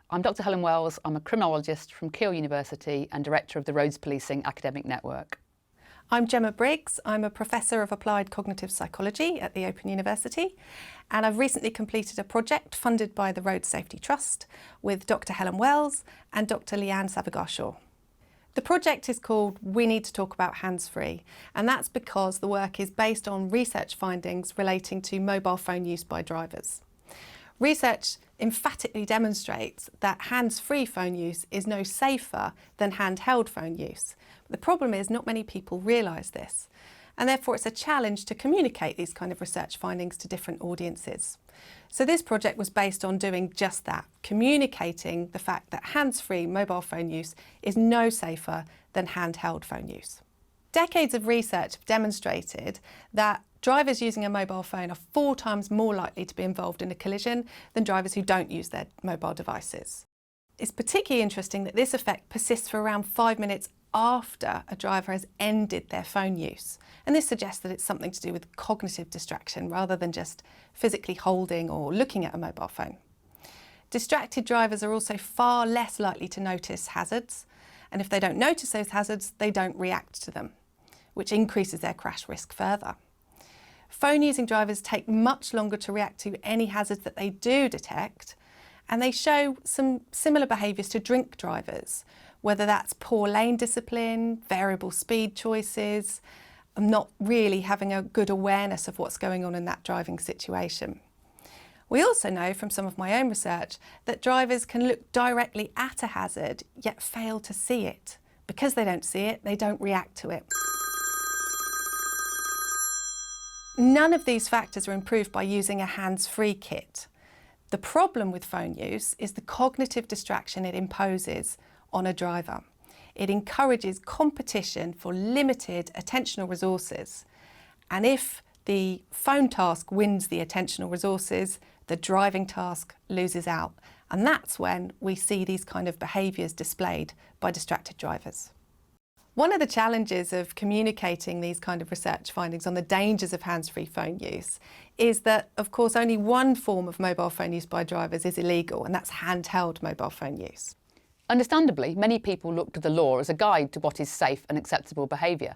I'm Dr. Helen Wells. I'm a criminologist from Keele University and Director of the Roads Policing Academic Network. I'm Gemma Briggs. I'm a Professor of Applied Cognitive Psychology at the Open University, and I've recently completed a project funded by the Road Safety Trust with Dr. Helen Wells and Dr. Leanne Savagashaw. The project is called We Need to Talk About Hands-Free, and that's because the work is based on research findings relating to mobile phone use by drivers. Research emphatically demonstrates that hands-free phone use is no safer than handheld phone use. The problem is not many people realise this, and therefore it's a challenge to communicate these kind of research findings to different audiences. So this project was based on doing just that, communicating the fact that hands-free mobile phone use is no safer than handheld phone use. Decades of research have demonstrated that drivers using a mobile phone are 4 times more likely to be involved in a collision than drivers who don't use their mobile devices. It's particularly interesting that this effect persists for around 5 minutes after a driver has ended their phone use. And this suggests that it's something to do with cognitive distraction rather than just physically holding or looking at a mobile phone. Distracted drivers are also far less likely to notice hazards, and if they don't notice those hazards, they don't react to them, which increases their crash risk further. Phone-using drivers take much longer to react to any hazards that they do detect, and they show some similar behaviours to drink drivers, whether that's poor lane discipline, variable speed choices, and not really having a good awareness of what's going on in that driving situation. We also know from some of my own research that drivers can look directly at a hazard yet fail to see it. Because they don't see it, they don't react to it. None of these factors are improved by using a hands-free kit. The problem with phone use is the cognitive distraction it imposes on a driver. It encourages competition for limited attentional resources. And if the phone task wins the attentional resources, the driving task loses out. And that's when we see these kind of behaviours displayed by distracted drivers. One of the challenges of communicating these kind of research findings on the dangers of hands-free phone use is that, of course, only one form of mobile phone use by drivers is illegal, and that's handheld mobile phone use. Understandably, many people look to the law as a guide to what is safe and acceptable behaviour.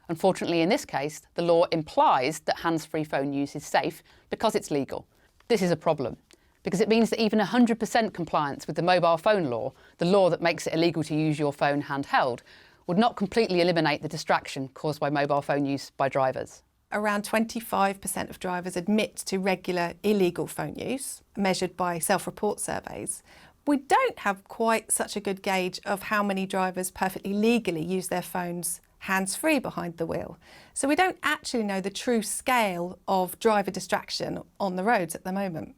Unfortunately, in this case, the law implies that hands-free phone use is safe because it's legal. This is a problem, because it means that even 100% compliance with the mobile phone law, the law that makes it illegal to use your phone handheld, would not completely eliminate the distraction caused by mobile phone use by drivers. Around 25% of drivers admit to regular illegal phone use, measured by self-report surveys. We don't have quite such a good gauge of how many drivers perfectly legally use their phones hands-free behind the wheel. So we don't actually know the true scale of driver distraction on the roads at the moment.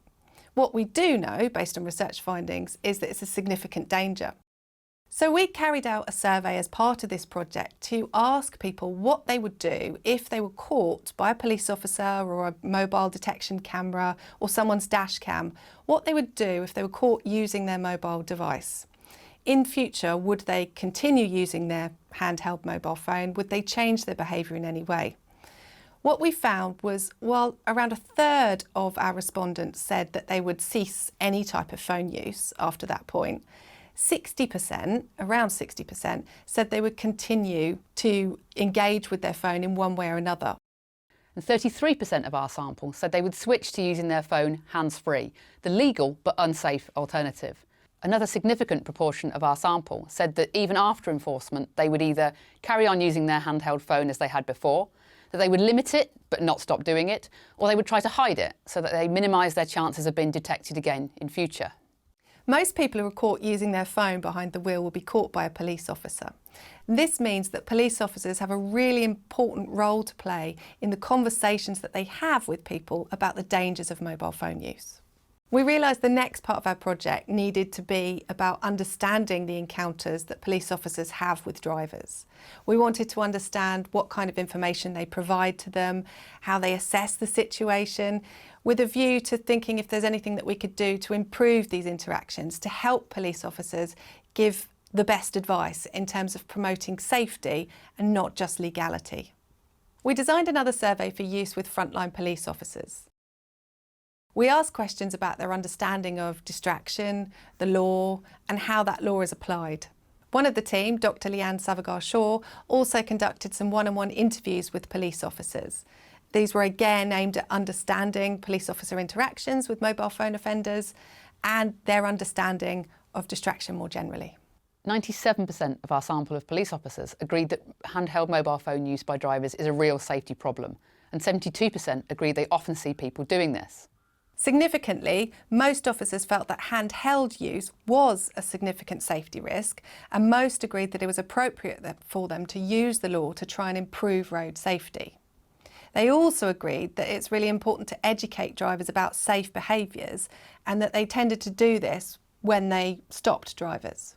What we do know, based on research findings, is that it's a significant danger. So we carried out a survey as part of this project to ask people what they would do if they were caught by a police officer or a mobile detection camera or someone's dash cam, what they would do if they were caught using their mobile device. In future, would they continue using their handheld mobile phone? Would they change their behaviour in any way? What we found was, while around 1/3 of our respondents said that they would cease any type of phone use after that point, 60%, around 60%, said they would continue to engage with their phone in one way or another. And 33% of our sample said they would switch to using their phone hands-free, the legal but unsafe alternative. Another significant proportion of our sample said that even after enforcement, they would either carry on using their handheld phone as they had before, that they would limit it but not stop doing it, or they would try to hide it so that they minimise their chances of being detected again in future. Most people who are caught using their phone behind the wheel will be caught by a police officer. This means that police officers have a really important role to play in the conversations that they have with people about the dangers of mobile phone use. We realised the next part of our project needed to be about understanding the encounters that police officers have with drivers. We wanted to understand what kind of information they provide to them, how they assess the situation, with a view to thinking if there's anything that we could do to improve these interactions, to help police officers give the best advice in terms of promoting safety and not just legality. We designed another survey for use with frontline police officers. We asked questions about their understanding of distraction, the law, and how that law is applied. One of the team, Dr. Leanne Savagar-Shaw, also conducted some one-on-one interviews with police officers. These were again aimed at understanding police officer interactions with mobile phone offenders and their understanding of distraction more generally. 97% of our sample of police officers agreed that handheld mobile phone use by drivers is a real safety problem, and 72% agreed they often see people doing this. Significantly, most officers felt that handheld use was a significant safety risk, and most agreed that it was appropriate for them to use the law to try and improve road safety. They also agreed that it's really important to educate drivers about safe behaviours and that they tended to do this when they stopped drivers.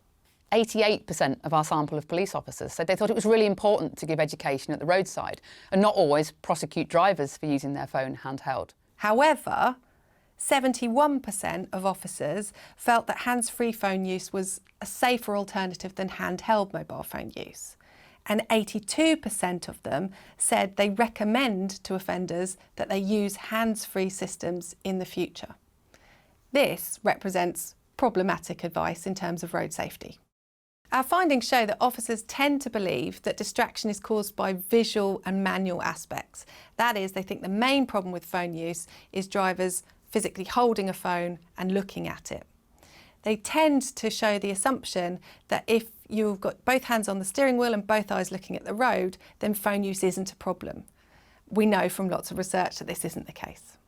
88% of our sample of police officers said they thought it was really important to give education at the roadside and not always prosecute drivers for using their phone handheld. However, 71% of officers felt that hands-free phone use was a safer alternative than handheld mobile phone use. And 82% of them said they recommend to offenders that they use hands-free systems in the future. This represents problematic advice in terms of road safety. Our findings show that officers tend to believe that distraction is caused by visual and manual aspects. That is, they think the main problem with phone use is drivers physically holding a phone and looking at it. They tend to show the assumption that if you've got both hands on the steering wheel and both eyes looking at the road, then phone use isn't a problem. We know from lots of research that this isn't the case.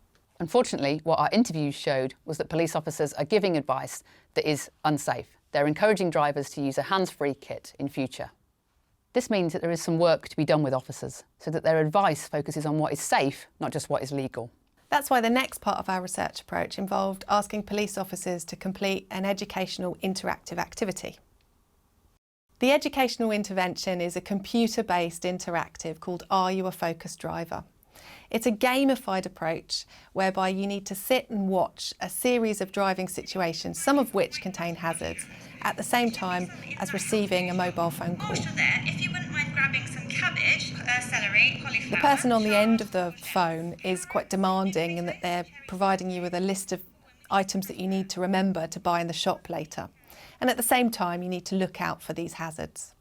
Unfortunately, what our interviews showed was that police officers are giving advice that is unsafe. They're encouraging drivers to use a hands-free kit in future. This means that there is some work to be done with officers so that their advice focuses on what is safe, not just what is legal. That's why the next part of our research approach involved asking police officers to complete an educational interactive activity. The educational intervention is a computer-based interactive called Are You a Focused Driver? It's a gamified approach whereby you need to sit and watch a series of driving situations, some of which contain hazards, at the same time as receiving a mobile phone call. If you wouldn't mind grabbing some cabbage, celery, cauliflower. The person on the end of the phone is quite demanding in that they're providing you with a list of items that you need to remember to buy in the shop later. And at the same time, you need to look out for these hazards.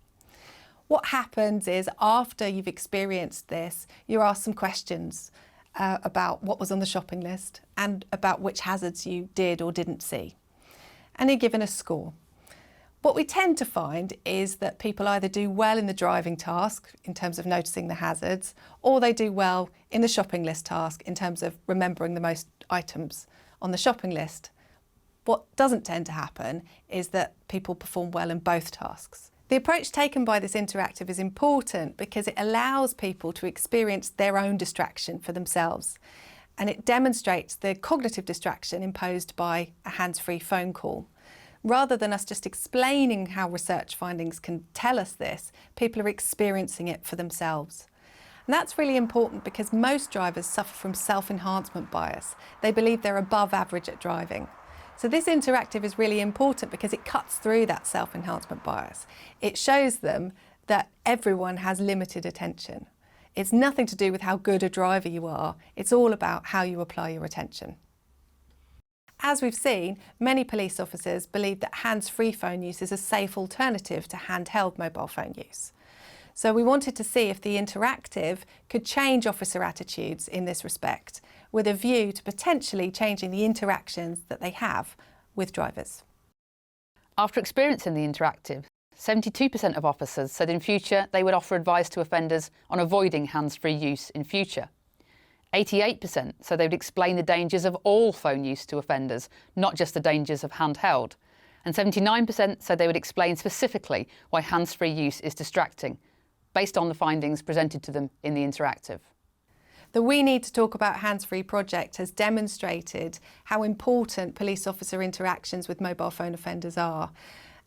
What happens is, after you've experienced this, you're asked some questions about what was on the shopping list and about which hazards you did or didn't see. And you're given a score. What we tend to find is that people either do well in the driving task in terms of noticing the hazards, or they do well in the shopping list task in terms of remembering the most items on the shopping list. What doesn't tend to happen is that people perform well in both tasks. The approach taken by this interactive is important because it allows people to experience their own distraction for themselves, and it demonstrates the cognitive distraction imposed by a hands-free phone call. Rather than us just explaining how research findings can tell us this, people are experiencing it for themselves. And that's really important because most drivers suffer from self-enhancement bias. They believe they're above average at driving. So this interactive is really important because it cuts through that self-enhancement bias. It shows them that everyone has limited attention. It's nothing to do with how good a driver you are. It's all about how you apply your attention. As we've seen, many police officers believe that hands-free phone use is a safe alternative to handheld mobile phone use. So we wanted to see if the interactive could change officer attitudes in this respect, with a view to potentially changing the interactions that they have with drivers. After experiencing the interactive, 72% of officers said in future they would offer advice to offenders on avoiding hands-free use in future. 88% said they would explain the dangers of all phone use to offenders, not just the dangers of handheld. And 79% said they would explain specifically why hands-free use is distracting, based on the findings presented to them in the interactive. The We Need to Talk About Hands-Free project has demonstrated how important police officer interactions with mobile phone offenders are,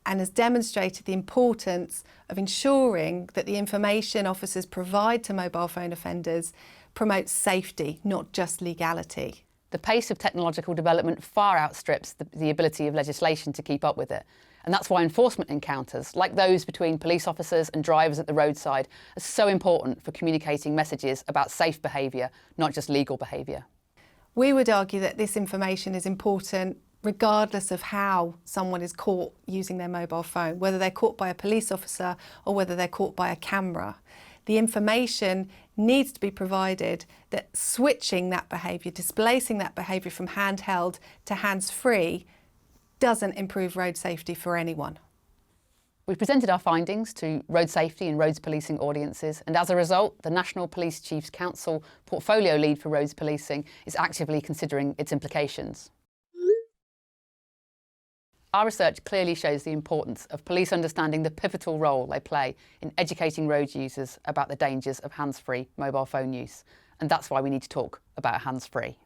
and has demonstrated the importance of ensuring that the information officers provide to mobile phone offenders promotes safety, not just legality. The pace of technological development far outstrips the ability of legislation to keep up with it. And that's why enforcement encounters, like those between police officers and drivers at the roadside, are so important for communicating messages about safe behaviour, not just legal behaviour. We would argue that this information is important regardless of how someone is caught using their mobile phone, whether they're caught by a police officer or whether they're caught by a camera. The information needs to be provided that switching that behaviour, displacing that behaviour from handheld to hands-free doesn't improve road safety for anyone. We presented our findings to road safety and roads policing audiences, and as a result, the National Police Chiefs Council portfolio lead for roads policing is actively considering its implications. Our research clearly shows the importance of police understanding the pivotal role they play in educating road users about the dangers of hands-free mobile phone use, and that's why we need to talk about hands-free.